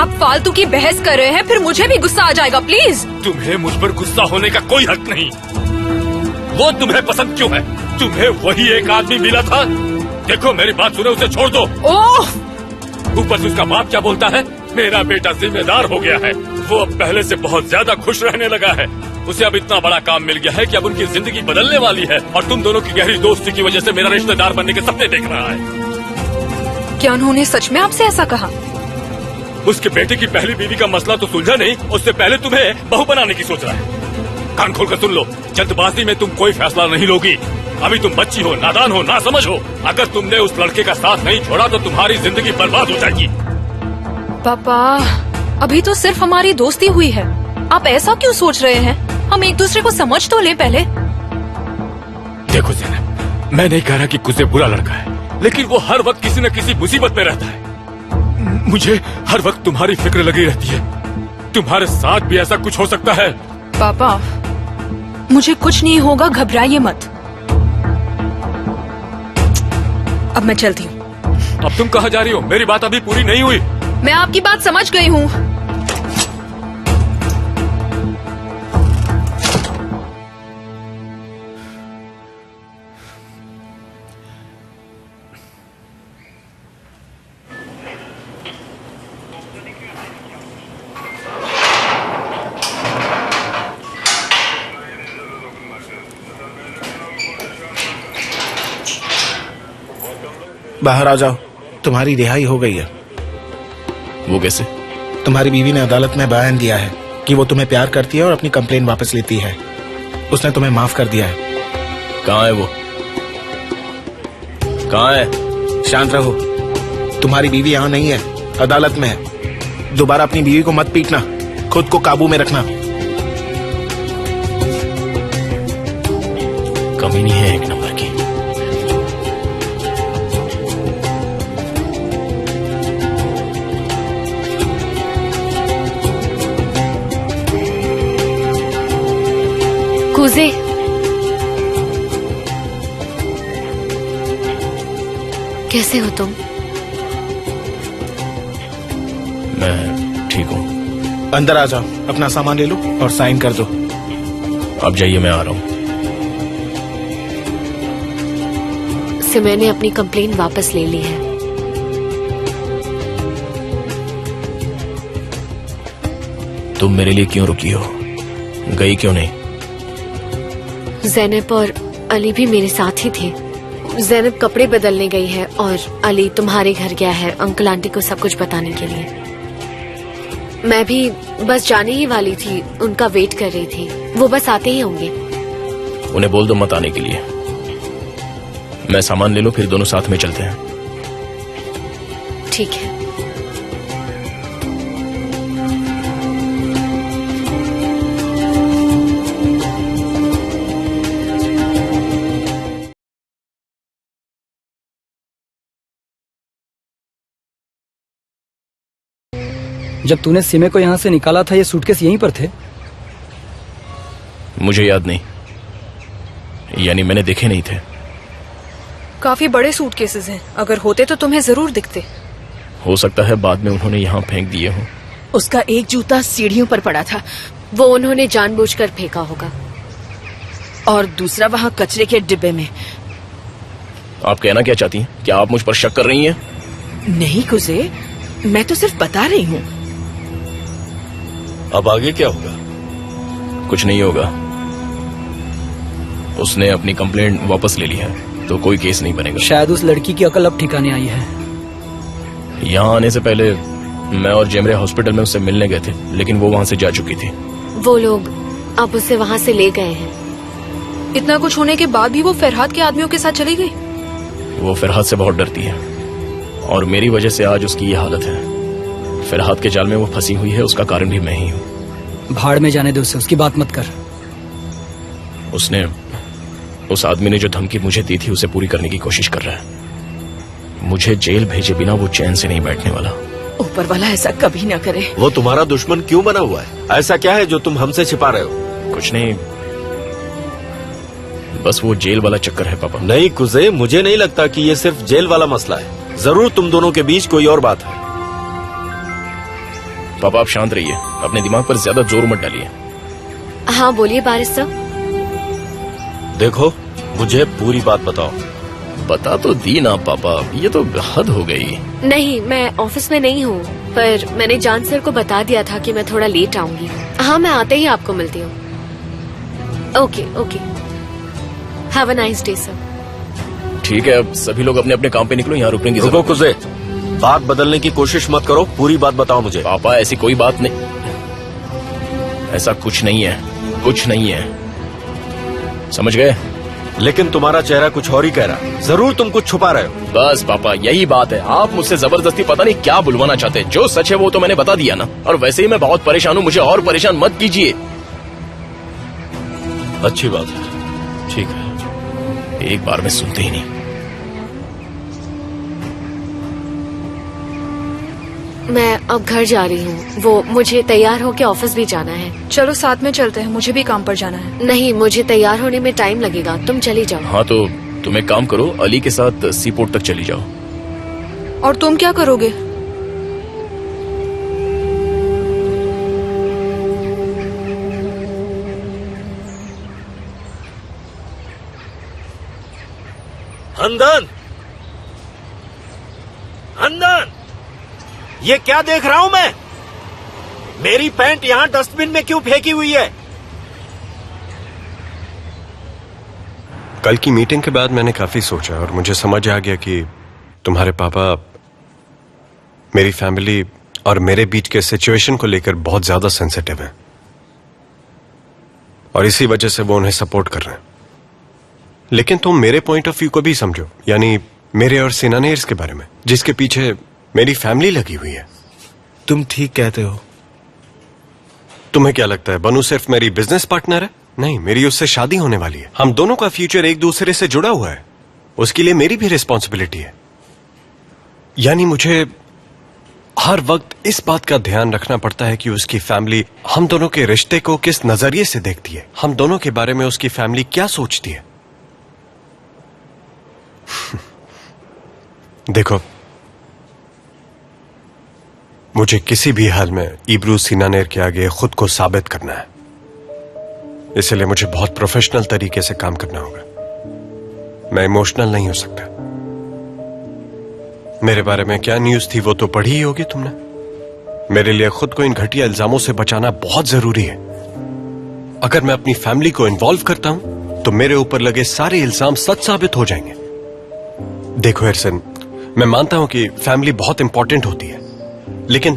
आप फालतू की बहस कर रहे हैं, फिर मुझे भी गुस्सा आ जाएगा। प्लीज। तुम्हें मुझ पर गुस्सा होने का कोई हक नहीं। वो तुम्हें पसंद क्यों है? तुम्हें वही एक आदमी मिला था। देखो मेरी बात सुनो, उसे छोड़ दो। ओह! ऊपर से उसका बाप क्या बोलता है? मेरा बेटा जिम्मेदार हो गया है, वो अब पहले से बहुत ज्यादा खुश रहने लगा है। उसे अब इतना बड़ा काम मिल गया है कि अब उनकी जिंदगी बदलने वाली है। और तुम दोनों की गहरी दोस्ती की वजह से मेरा रिश्तेदार बनने के सपने देख रहा है। क्या उन्होंने सच में आपसे ऐसा कहा? उसके बेटे की पहली बीवी का मसला तो सुलझा नहीं, उससे पहले तुम्हें बहू बनाने की सोच रहा है। कान खोलकर सुन लो, जल्दबाजी में तुम कोई फैसला नहीं लोगी। अभी तुम बच्ची हो, नादान हो, ना समझ हो। अगर तुमने उस लड़के का साथ नहीं छोड़ा तो तुम्हारी जिंदगी बर्बाद हो जाएगी। पापा, अभी तो सिर्फ हमारी दोस्ती हुई है, आप ऐसा क्यों सोच रहे हैं? हम एक दूसरे को समझ तो ले पहले। देखो ज़ैनब, मैं नहीं कह रहा कि कुछ बुरा लड़का है, लेकिन वो हर वक्त किसी न किसी मुसीबत में रहता है। मुझे हर वक्त तुम्हारी फिक्र लगी रहती है। तुम्हारे साथ भी ऐसा कुछ हो सकता है। पापा, मुझे कुछ नहीं होगा, घबराइए मत। अब मैं चलती हूँ। अब तुम कहाँ जा रही हो? मेरी बात अभी पूरी नहीं हुई। मैं आपकी बात समझ गई हूँ। बाहर आ जाओ, तुम्हारी रिहाई हो गई है। वो कैसे? तुम्हारी बीवी ने अदालत में बयान दिया है कि वो तुम्हें प्यार करती है और अपनी कंप्लेन वापस लेती है। उसने तुम्हें माफ कर दिया है। कहाँ है वो? कहाँ है? शांत रहो, तुम्हारी बीवी यहाँ नहीं है, अदालत में है। दोबारा अपनी बीवी को मत पीटना, खुद को काबू में रखना। कमी नहीं है एक नंबर की। कुजे, कैसे हो तुम? मैं ठीक हूँ। अंदर आ जाओ, अपना सामान ले लो और साइन कर दो। अब जाइए, मैं आ रहा हूँ। से मैंने अपनी कंप्लेन वापस ले ली है। तुम मेरे लिए क्यों रुकी हो? गई क्यों नहीं? ज़ैनब और अली भी मेरे साथ ही थे। ज़ैनब कपड़े बदलने गई है और अली तुम्हारे घर गया है अंकल आंटी को सब कुछ बताने के लिए। मैं भी बस जाने ही वाली थी, उनका वेट कर रही थी। वो बस आते ही होंगे। उन्हें बोल दो मत आने के लिए। मैं सामान ले लूं, फिर दोनों साथ में चलते हैं। ठीक है। जब तूने सिमे को यहाँ से निकाला था, ये सूटकेस यहीं पर थे? मुझे याद नहीं, यानी मैंने देखे नहीं थे। काफी बड़े सूटकेसेस हैं, अगर होते तो तुम्हें जरूर दिखते। हो सकता है बाद में उन्होंने यहाँ फेंक दिए हों। उसका एक जूता सीढ़ियों पर पड़ा था, वो उन्होंने जानबूझकर फेंका होगा। और दूसरा वहाँ कचरे के डिब्बे में। आप कहना क्या चाहती हैं? क्या आप मुझ पर शक कर रही हैं? नहीं कुजे, मैं तो सिर्फ बता रही हूँ। अब आगे क्या होगा? कुछ नहीं होगा। उसने अपनी कंप्लेंट वापस ले ली है, तो कोई केस नहीं बनेगा। शायद उस लड़की की अकल अब ठिकाने आई है। यहाँ आने से पहले मैं और जेमरे हॉस्पिटल में उससे मिलने गए थे, लेकिन वो वहाँ से जा चुकी थी। वो लोग अब उसे वहाँ से ले गए हैं। इतना कुछ होने के बाद भी वो फरहाद के आदमियों के साथ चली गई। वो फरहाद से बहुत डरती है और मेरी वजह से आज उसकी ये हालत है। फरहाद के जाल में वो फंसी हुई है, उसका कारण भी मैं ही हूँ। भाड़ में जाने दे उसे, उसकी बात मत कर। उसने, उस आदमी ने जो धमकी मुझे दी थी उसे पूरी करने की कोशिश कर रहा है। मुझे जेल भेजे बिना वो चैन से नहीं बैठने वाला। ऊपर वाला ऐसा कभी ना करे। वो तुम्हारा दुश्मन क्यों बना हुआ है? ऐसा क्या है जो तुम हमसे छिपा रहे हो? कुछ नहीं, बस वो जेल वाला चक्कर है पापा। नहीं कुजे, मुझे नहीं लगता कि ये सिर्फ जेल वाला मसला है। जरूर तुम दोनों के बीच कोई और बात है। पापा आप शांत रहिए, अपने दिमाग पर ज्यादा जोर मत डालिए। हाँ बोलिए बारिश साहब। देखो, मुझे पूरी बात बताओ। बता तो दी ना पापा, ये तो हद हो गई। नहीं, मैं ऑफिस में नहीं हूँ, पर मैंने जान सर को बता दिया था कि मैं थोड़ा लेट आऊंगी। हाँ, मैं आते ही आपको मिलती हूँ। Okay okay, have a nice day sir. ठीक है, अब सभी लोग अपने अपने काम पे निकलो, यहाँ रुकने की रुको जरूरत कुजे, बात बदलने की कोशिश मत करो, पूरी बात बताओ मुझे। पापा ऐसी कोई बात नहीं, ऐसा कुछ नहीं है, कुछ नहीं है, समझ गए? लेकिन तुम्हारा चेहरा कुछ और ही कह रहा है। जरूर तुम कुछ छुपा रहे हो। बस पापा यही बात है, आप मुझसे जबरदस्ती पता नहीं क्या बुलवाना चाहते हैं। जो सच है वो तो मैंने बता दिया ना, और वैसे ही मैं बहुत परेशान हूँ, मुझे और परेशान मत कीजिए। अच्छी बात है, ठीक है। एक बार में सुनते ही नहीं। मैं अब घर जा रही हूँ, वो मुझे तैयार होके ऑफिस भी जाना है। चलो साथ में चलते हैं, मुझे भी काम पर जाना है। नहीं, मुझे तैयार होने में टाइम लगेगा, तुम चली जाओ। हाँ तो तुम एक काम करो, अली के साथ सी पोर्ट तक चली जाओ। और तुम क्या करोगे? हंदन, हंदन, ये क्या देख रहा हूं मैं? मेरी पैंट यहां डस्टबिन में क्यों फेंकी हुई है? कल की मीटिंग के बाद मैंने काफी सोचा और मुझे समझ आ गया कि तुम्हारे पापा मेरी फैमिली और मेरे बीच के सिचुएशन को लेकर बहुत ज्यादा सेंसिटिव हैं, और इसी वजह से वो उन्हें सपोर्ट कर रहे हैं। लेकिन तुम मेरे पॉइंट ऑफ व्यू को भी समझो, यानी मेरे और सिनानेर्स के बारे में, जिसके पीछे मेरी फैमिली लगी हुई है। तुम ठीक कहते हो। तुम्हें क्या लगता है बनू सिर्फ मेरी बिजनेस पार्टनर है? नहीं, मेरी उससे शादी होने वाली है। हम दोनों का फ्यूचर एक दूसरे से जुड़ा हुआ है, उसके लिए मेरी भी रिस्पॉन्सिबिलिटी है। यानी मुझे हर वक्त इस बात का ध्यान रखना पड़ता है कि उसकी फैमिली हम दोनों के रिश्ते को किस नजरिए से देखती है, हम दोनों के बारे में उसकी फैमिली क्या सोचती है। देखो, मुझे किसी भी हाल में इब्रू सिनानेर के आगे खुद को साबित करना है, इसलिए मुझे बहुत प्रोफेशनल तरीके से काम करना होगा। मैं इमोशनल नहीं हो सकता। मेरे बारे में क्या न्यूज थी वो तो पढ़ी ही होगी तुमने। मेरे लिए खुद को इन घटिया इल्जामों से बचाना बहुत जरूरी है। अगर मैं अपनी फैमिली को इन्वॉल्व करता हूं तो मेरे ऊपर लगे सारे इल्जाम सच साबित हो जाएंगे। देखो एरसन, मैं मानता हूं कि फैमिली बहुत इंपॉर्टेंट होती है, लेकिन